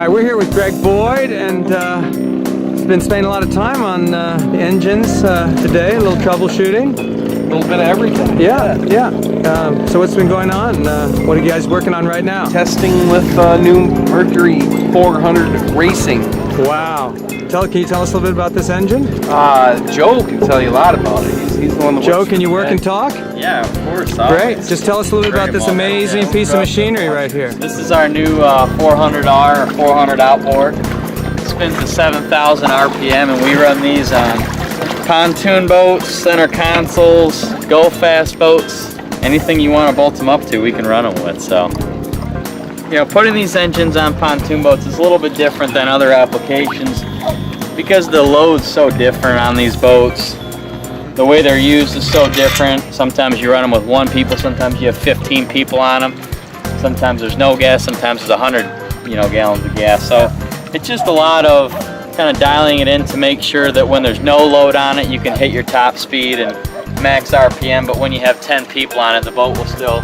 All right, we're here with Greg Boyd, and he's been spending a lot of time on the engines today, a little troubleshooting. A little bit of everything. Yeah. So what's been going on? What are you guys working on right now? Testing with new Mercury 400 Racing. Wow. Can you tell us a little bit about this engine? Joe can tell you a lot about it. He's the one that Joe, can you work and talk? Yeah, of course. Great. Just tell us a little bit about this amazing piece of machinery right here. This is our new 400R or 400 outboard. It spins at 7,000 RPM, and we run these on pontoon boats, center consoles, go fast boats. Anything you want to bolt them up to, we can run them with. So, you know, putting these engines on pontoon boats is a little bit different than other applications because the load's so different on these boats. The way they're used is so different. Sometimes you run them with 1 people, sometimes you have 15 people on them. Sometimes there's no gas, sometimes there's 100, gallons of gas. So it's just a lot of kind of dialing it in to make sure that when there's no load on it, you can hit your top speed and max RPM, but when you have 10 people on it, the boat will still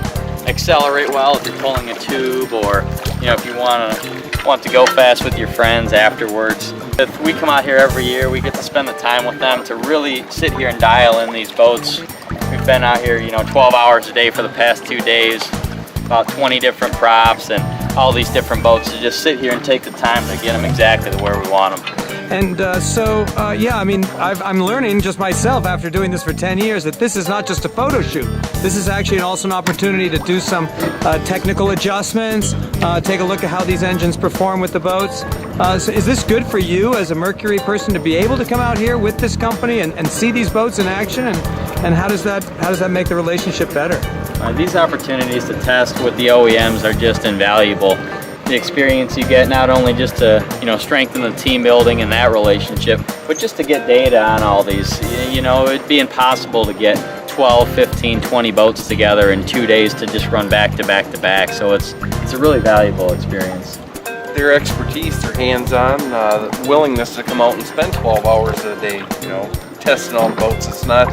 accelerate well if you're pulling a tube, or if you want to go fast with your friends afterwards. If we come out here every year, we get to spend the time with them to really sit here and dial in these boats. We've been out here 12 hours a day for the past 2 days, about 20 different props and all these different boats, to just sit here and take the time to get them exactly to where we want them. And yeah, I mean, I'm learning just myself after doing this for 10 years that this is not just a photo shoot. This is actually also an opportunity to do some technical adjustments, take a look at how these engines perform with the boats. So is this good for you as a Mercury person to be able to come out here with this company and see these boats in action? And how does that make the relationship better? These opportunities to test with the OEMs are just invaluable. The experience you get, not only just to strengthen the team building and that relationship, but just to get data on all these. It'd be impossible to get 12, 15, 20 boats together in 2 days to just run back to back to back. So it's a really valuable experience. Their expertise, their hands-on, willingness to come out and spend 12 hours a day, testing all the boats. It's not,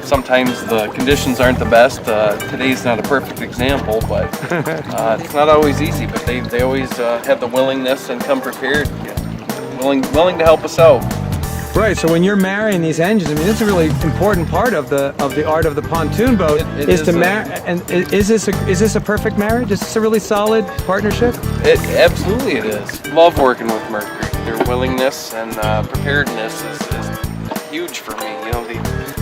sometimes the conditions aren't the best. Today's not a perfect example, but it's not always easy, but they always have the willingness and come prepared, willing to help us out. Right, so when you're marrying these engines, I mean, it's a really important part of the art of the pontoon boat. Is this a perfect marriage? Is this a really solid partnership? Absolutely it is. Love working with Mercury. Their willingness and preparedness is huge for me.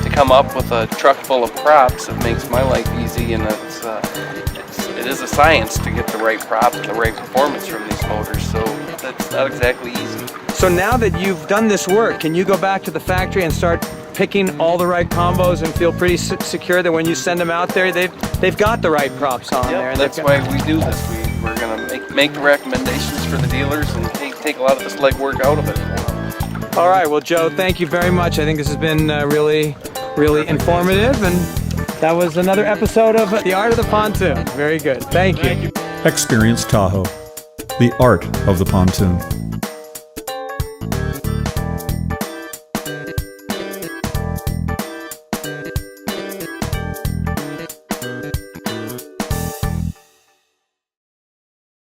To come up with a truck full of props, it makes my life easy, and it is a science to get the right prop and the right performance from these motors, so that's not exactly easy. So now that you've done this work, can you go back to the factory and start picking all the right combos and feel pretty secure that when you send them out there, they've got the right props on there? And that's why we do this. We're going to make the recommendations for the dealers and take a lot of this legwork out of it. All right, well, Joe, thank you very much. I think this has been really informative, and that was another episode of The Art of the Pontoon. Very good. Thank you. Experience Tahoe, the art of the pontoon.